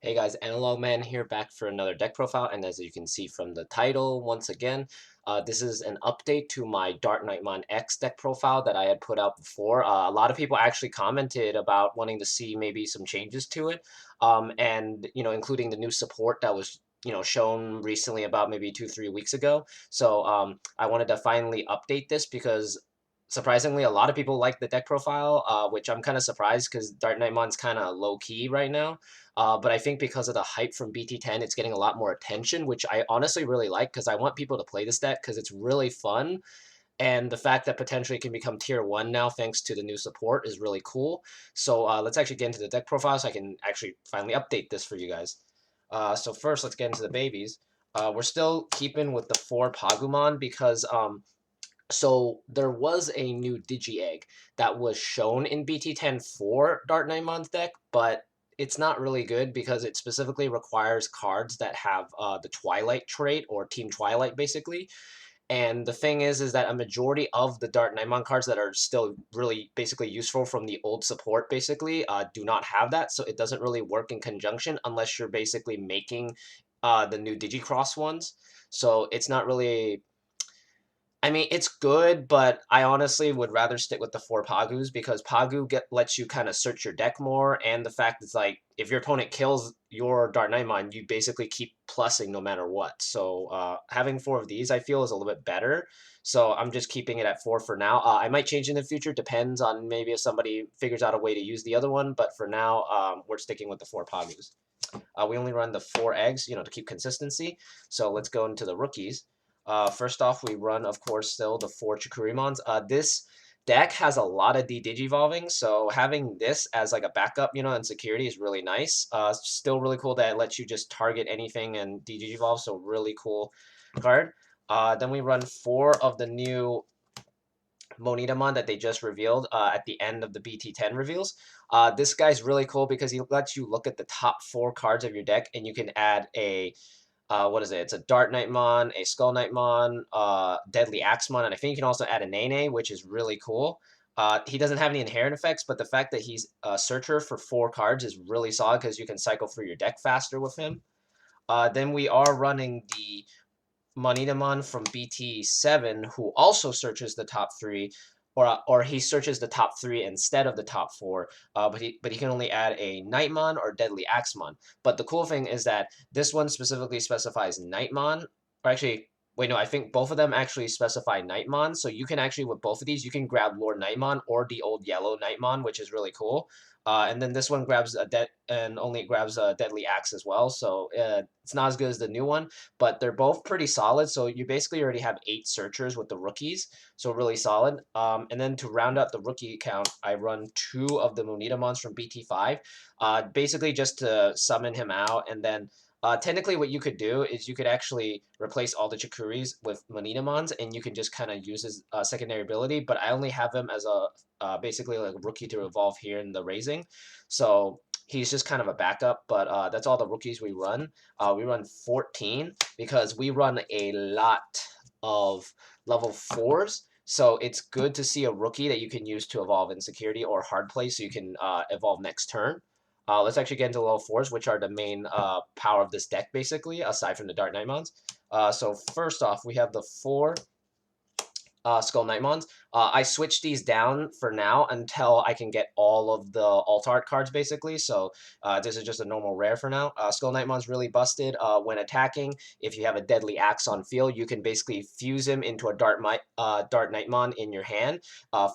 Hey guys, Analog Man here back for another deck profile, and as you can see from the title, once again, this is an update to my Darknightmon X deck profile that I had put out before. A lot of people actually commented about wanting to see maybe some changes to it, and including the new support that was shown recently about maybe 2-3 weeks ago. So I wanted to finally update this because surprisingly, a lot of people like the deck profile, which I'm kind of surprised because Darknightmon's kind of low key right now. But I think because of the hype from BT10, it's getting a lot more attention, which I honestly really like because I want people to play this deck because it's really fun. And the fact that potentially it can become tier 1 now thanks to the new support is really cool. So let's actually get into the deck profile so I can actually finally update this for you guys. So first, let's get into the babies. We're still keeping with the 4 Pagumon because so there was a new Digi-Egg that was shown in BT10 for Darknightmon's deck, but it's not really good because it specifically requires cards that have the Twilight trait or Team Twilight basically. And the thing is that a majority of the Darknightmon cards that are still really basically useful from the old support basically do not have that, so it doesn't really work in conjunction unless you're basically making the new Digicross ones. So it's not really, I mean, it's good, but I honestly would rather stick with the 4 Pagus because lets you kind of search your deck more, and the fact is like if your opponent kills your Darknightmon, you basically keep plussing no matter what. So having 4 of these, I feel, is a little bit better. So I'm just keeping it at 4 for now. I might change in the future, depends on maybe if somebody figures out a way to use the other one. But for now, we're sticking with the 4 Pagus. We only run the 4 eggs, to keep consistency. So let's go into the rookies. First off, we run, of course, still the 4 Chikurimons. This deck has a lot of de-digivolving, so having this as like a backup, and security is really nice. Still really cool that it lets you just target anything and de-digivolve, so really cool card. Then we run 4 of the new Monitamon that they just revealed at the end of the BT10 reveals. This guy's really cool because he lets you look at the top 4 cards of your deck, and you can add a what is it? It's a Darknightmon, a Skullknightmon, Deadly Axemon, and I think you can also add a Nene, which is really cool. He doesn't have any inherent effects, but the fact that he's a searcher for 4 cards is really solid because you can cycle through your deck faster with him. Then we are running the Monitamon from BT7, who also searches the top 3, or he searches the top 3 instead of the top 4. But he can only add a Nightmon or Deadly Axemon. But the cool thing is that this one specifically specifies Nightmon, or actually, wait, no, I think both of them actually specify Nightmon. So you can actually, with both of these, you can grab Lord Nightmon or the old yellow Nightmon, which is really cool. And then this one grabs a only grabs a Deadly Axe as well. So it's not as good as the new one, but they're both pretty solid. So you basically already have 8 searchers with the rookies, so really solid. And then to round out the rookie count, I run 2 of the Monitamons from BT5, basically just to summon him out. And then technically what you could do is you could actually replace all the Chikuris with Monitamons, and you can just kind of use his secondary ability, but I only have him as a basically like a rookie to evolve here in the raising. So he's just kind of a backup, but that's all the rookies we run. We run 14 because we run a lot of level 4s. So it's good to see a rookie that you can use to evolve in security or hard play so you can evolve next turn. Let's actually get into level 4s, which are the main power of this deck, basically, aside from the Darknightmons. So first off, we have the 4 Skullknightmons. I switched these down for now until I can get all of the alt art cards, basically. So this is just a normal rare for now. Skullknightmon's really busted. When attacking, if you have a Deadly Axe on field, you can basically fuse him into a Darknightmon in your hand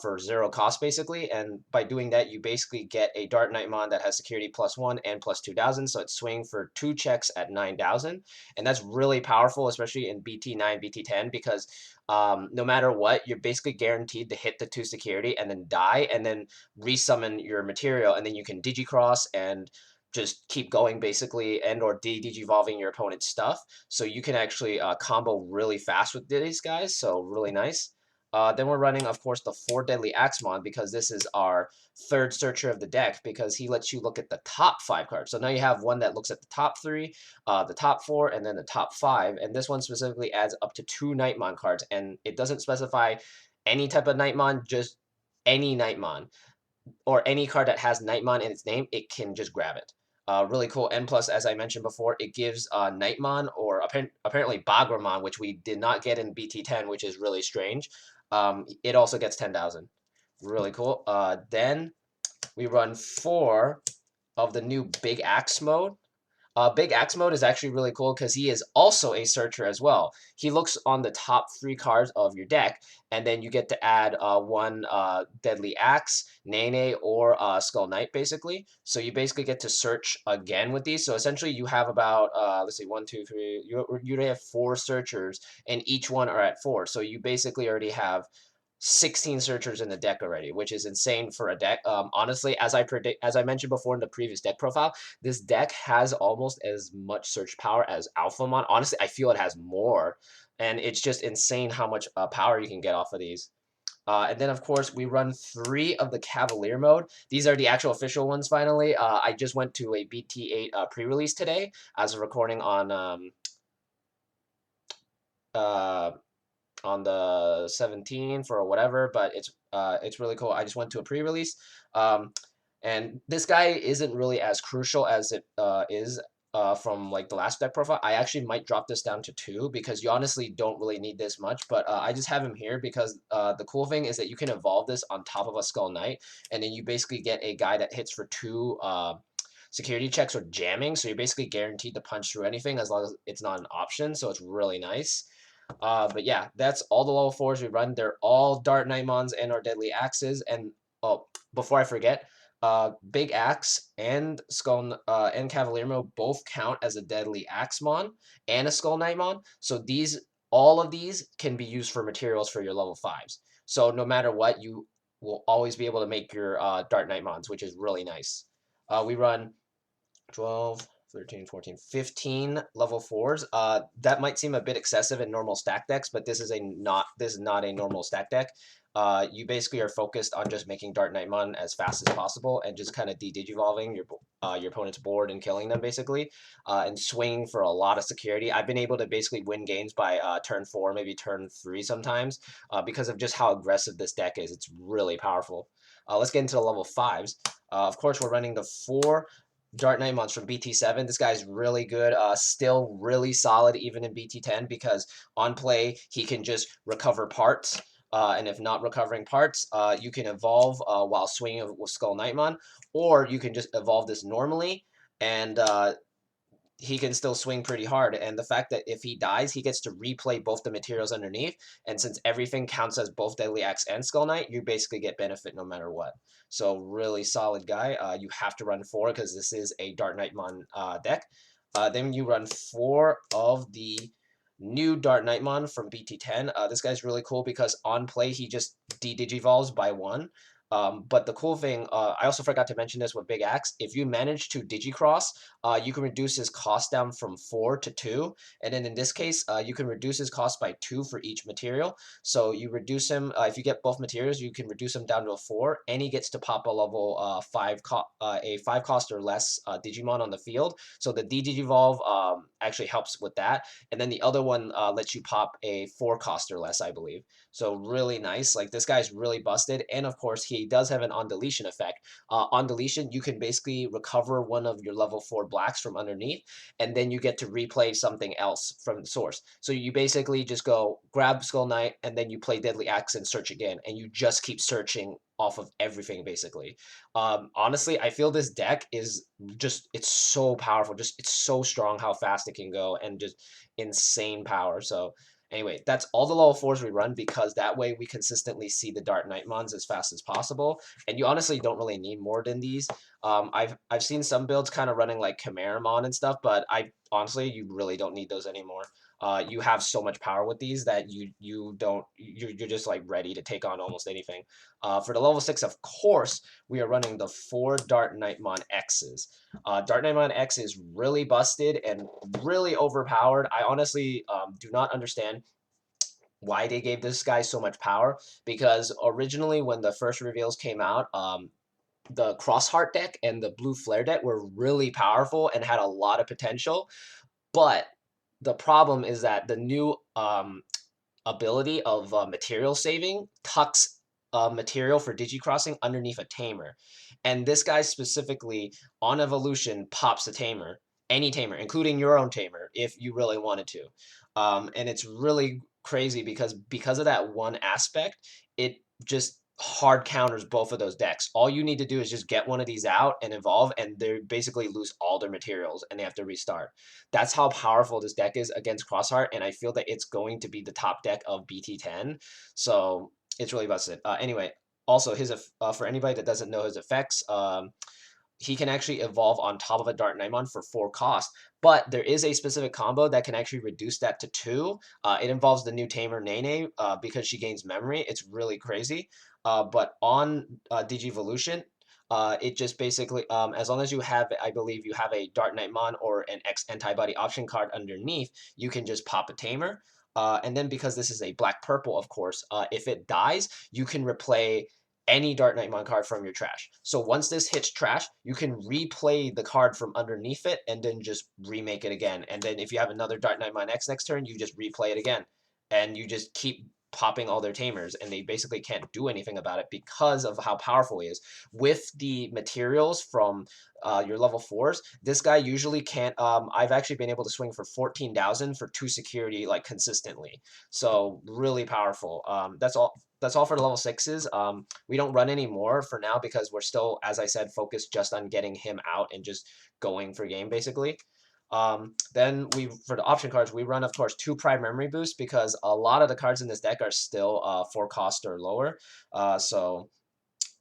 for 0 cost, basically. And by doing that, you basically get a Darknightmon that has security +1 and +2,000. So it's swing for 2 checks at 9,000. And that's really powerful, especially in BT9, BT10, because no matter what, you're basically guaranteed to hit the 2 security and then die and then resummon your material, and then you can digicross and just keep going basically, and or digivolving your opponent's stuff. So you can actually combo really fast with these guys, so really nice. Then we're running, of course, the 4 Deadly Axemon because this is our 3rd searcher of the deck because he lets you look at the top 5 cards. So now you have one that looks at the top 3, the top 4, and then the top 5. And this one specifically adds up to 2 Nightmon cards, and it doesn't specify any type of Nightmon, just any Nightmon or any card that has Nightmon in its name, it can just grab it. Really cool. And plus, as I mentioned before, it gives Knightmon or apparently Bagramon, which we did not get in BT10, which is really strange. It also gets 10,000. Really cool. Then we run 4 of the new Big Axe mode. Big Axe mode is actually really cool because he is also a searcher as well. He looks on the top 3 cards of your deck, and then you get to add one Deadly Axe, Nene, or Skull Knight, basically. So you basically get to search again with these. So essentially, you have about let's see, 1, 2, 3. You have 4 searchers, and each one are at 4. So you basically already have 16 searchers in the deck already, which is insane for a deck. Honestly, as I mentioned before in the previous deck profile, this deck has almost as much search power as Alphamon. Honestly, I feel it has more, and it's just insane how much power you can get off of these. And then, of course, we run 3 of the Cavalier mode. These are the actual official ones, finally. I just went to a BT8 pre-release today as a recording uh, on the 17th or whatever, but it's really cool. I just went to a pre-release, and this guy isn't really as crucial as it is from like the last deck profile. I actually might drop this down to 2 because you honestly don't really need this much, but I just have him here because the cool thing is that you can evolve this on top of a Skull Knight, and then you basically get a guy that hits for 2 security checks or jamming, so you're basically guaranteed to punch through anything as long as it's not an option, so it's really nice. But yeah, that's all the level 4s we run. They're all Darknightmons and our Deadly Axes. And oh, before I forget, Big Axe and and Cavaliermo both count as a Deadly Axemon and a Skull Knightmon. So all of these can be used for materials for your level 5s. So no matter what, you will always be able to make your Darknightmons, which is really nice. We run 12, 13, 14, 15 level 4s. That might seem a bit excessive in normal stack decks, but this is not a normal stack deck. You basically are focused on just making Darknightmon as fast as possible and just kind of de-digivolving your opponent's board and killing them basically, and swinging for a lot of security. I've been able to basically win games by turn 4, maybe turn 3 sometimes, because of just how aggressive this deck is. It's really powerful. Let's get into the level 5s. Of course, we're running the 4 Darknightmon's from BT7. This guy's really good, still really solid even in BT10 because on play he can just recover parts. And if not recovering parts, you can evolve while swinging with Skull Knightmon, or you can just evolve this normally, and he can still swing pretty hard. And the fact that if he dies, he gets to replay both the materials underneath. And since everything counts as both Deadly Axe and Skull Knight, you basically get benefit no matter what. So really solid guy. You have to run 4 because this is a Darknightmon deck. Then you run 4 of the new Darknightmon from BT10. This guy's really cool because on play he just de-digivolves by 1. But the cool thing, I also forgot to mention this with Big Axe. If you manage to digicross, you can reduce his cost down from 4 to 2. And then in this case, you can reduce his cost by 2 for each material. So you reduce him, if you get both materials, you can reduce him down to a 4. And he gets to pop a level 5 cost or less Digimon on the field. So the D-Digivolve actually helps with that. And then the other one lets you pop a 4 cost or less, I believe. So really nice. Like this guy's really busted. And of course, he does have an on deletion effect. On deletion, you can basically recover one of your level 4 blacks from underneath, and then you get to replay something else from the source. So you basically just go grab Skull Knight, and then you play Deadly Axe and search again, and you just keep searching off of everything basically. Honestly, I feel this deck is just, it's so powerful. Just, it's so strong how fast it can go and just insane power. So anyway, that's all the level 4s we run because that way we consistently see the Darknightmons as fast as possible. And you honestly don't really need more than these. I've seen some builds kind of running like Chimeramon and stuff, but I honestly, you really don't need those anymore. You have so much power with these that you're just like ready to take on almost anything. For the level 6, of course, we are running the 4 Darknightmon X's. Darknightmon X is really busted and really overpowered. I honestly do not understand why they gave this guy so much power, because originally when the first reveals came out, the Crossheart deck and the Blue Flare deck were really powerful and had a lot of potential, but the problem is that the new ability of material saving tucks material for digicrossing underneath a tamer, and this guy specifically on evolution pops a tamer, any tamer, including your own tamer, if you really wanted to. And it's really crazy because of that one aspect, it just hard counters both of those decks. All you need to do is just get one of these out and evolve, and they basically lose all their materials and they have to restart. That's how powerful this deck is against Crossheart, and I feel that it's going to be the top deck of BT10. So it's really busted. Anyway, also for anybody that doesn't know his effects, he can actually evolve on top of a Darknightmon for 4 cost, but there is a specific combo that can actually reduce that to 2. It involves the new Tamer Nene because she gains memory. It's really crazy. But on Digivolution, it just basically, as long as you have, I believe you have a Darknightmon or an X antibody option card underneath, you can just pop a Tamer. And then because this is a black purple, of course, if it dies, you can replay any Darknightmon card from your trash. So once this hits trash, you can replay the card from underneath it and then just remake it again. And then if you have another Darknightmon X next turn, you just replay it again. And you just keep popping all their tamers, and they basically can't do anything about it because of how powerful he is. With the materials from your level 4s, this guy usually can't, I've actually been able to swing for 14,000 for 2 security, like, consistently. So really powerful. That's all for the level 6s. We don't run any more for now because we're still, as I said, focused just on getting him out and just going for game, basically. Then for the option cards, we run, of course, 2 Prime Memory Boosts because a lot of the cards in this deck are still 4 cost or lower. So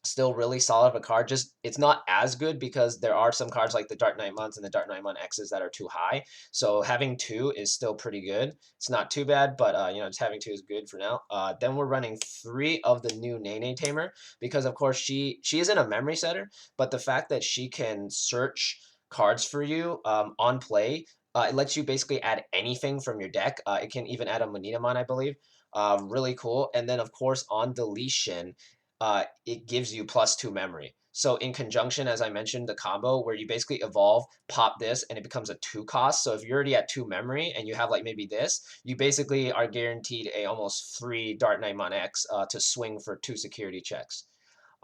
still really solid of a card. Just it's not as good because there are some cards like the Darknightmons and the Darknightmon X's that are too high. So having 2 is still pretty good. It's not too bad, but just having 2 is good for now. Then we're running 3 of the new Nene Tamer because of course she isn't a memory setter, but the fact that she can search cards for you on play, it lets you basically add anything from your deck. It can even add a Moninamon, I believe. Really cool. And then of course on deletion, it gives you +2 memory. So in conjunction, as I mentioned, the combo where you basically evolve, pop this, and it becomes a 2 cost. So if you're already at 2 memory and you have like maybe this, you basically are guaranteed a almost free Darknightmon X to swing for 2 security checks.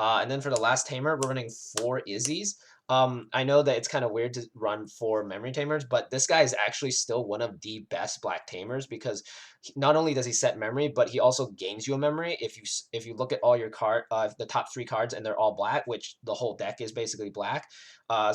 And then for the last tamer, we're running 4 Izzies. I know that it's kind of weird to run 4 memory tamers, but this guy is actually still one of the best black tamers because not only does he set memory, but he also gains you a memory. If you look at all your the top 3 cards and they're all black, which the whole deck is basically black,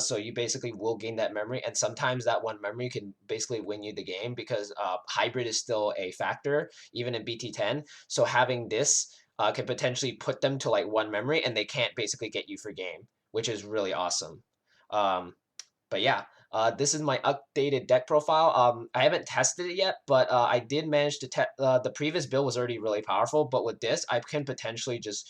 so you basically will gain that memory, and sometimes that one memory can basically win you the game because hybrid is still a factor even in BT10. So having this could potentially put them to like 1 memory and they can't basically get you for game, which is really awesome. Um, but yeah, this is my updated deck profile. I haven't tested it yet, but I did manage to test. The previous build was already really powerful, but with this, I can potentially just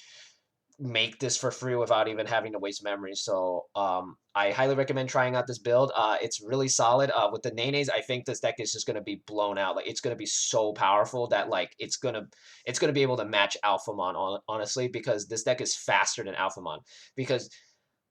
make this for free without even having to waste memory. So I highly recommend trying out this build. It's really solid. With the Nenes, I think this deck is just gonna be blown out. Like it's gonna be so powerful that like it's gonna be able to match Alphamon honestly, because this deck is faster than Alphamon. Because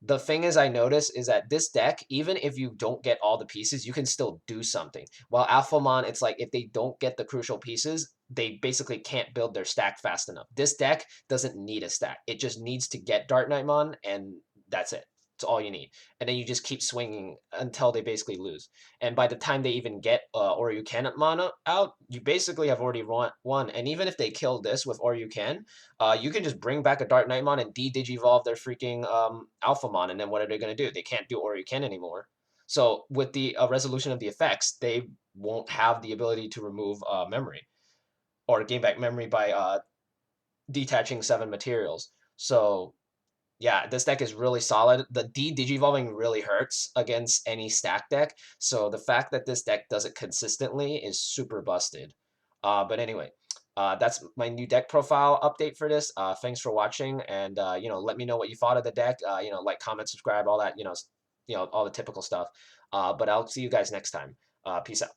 the thing is, I notice is that this deck, even if you don't get all the pieces, you can still do something. While Alphamon, it's like if they don't get the crucial pieces, they basically can't build their stack fast enough. This deck doesn't need a stack. It just needs to get Darknightmon, and that's it. It's all you need. And then you just keep swinging until they basically lose. And by the time they even get Oryukenmon out, you basically have already won. And even if they kill this with Oryuken, you can just bring back a Darknightmon and de-digivolve their freaking Alphamon, and then what are they going to do? They can't do Oryuken anymore. So with the resolution of the effects, they won't have the ability to remove memory or gain back memory by detaching 7 materials. So yeah, this deck is really solid. The de-digivolving really hurts against any stack deck. So the fact that this deck does it consistently is super busted. But anyway, that's my new deck profile update for this. Thanks for watching, and let me know what you thought of the deck. Like, comment, subscribe, all that. All the typical stuff. But I'll see you guys next time. Peace out.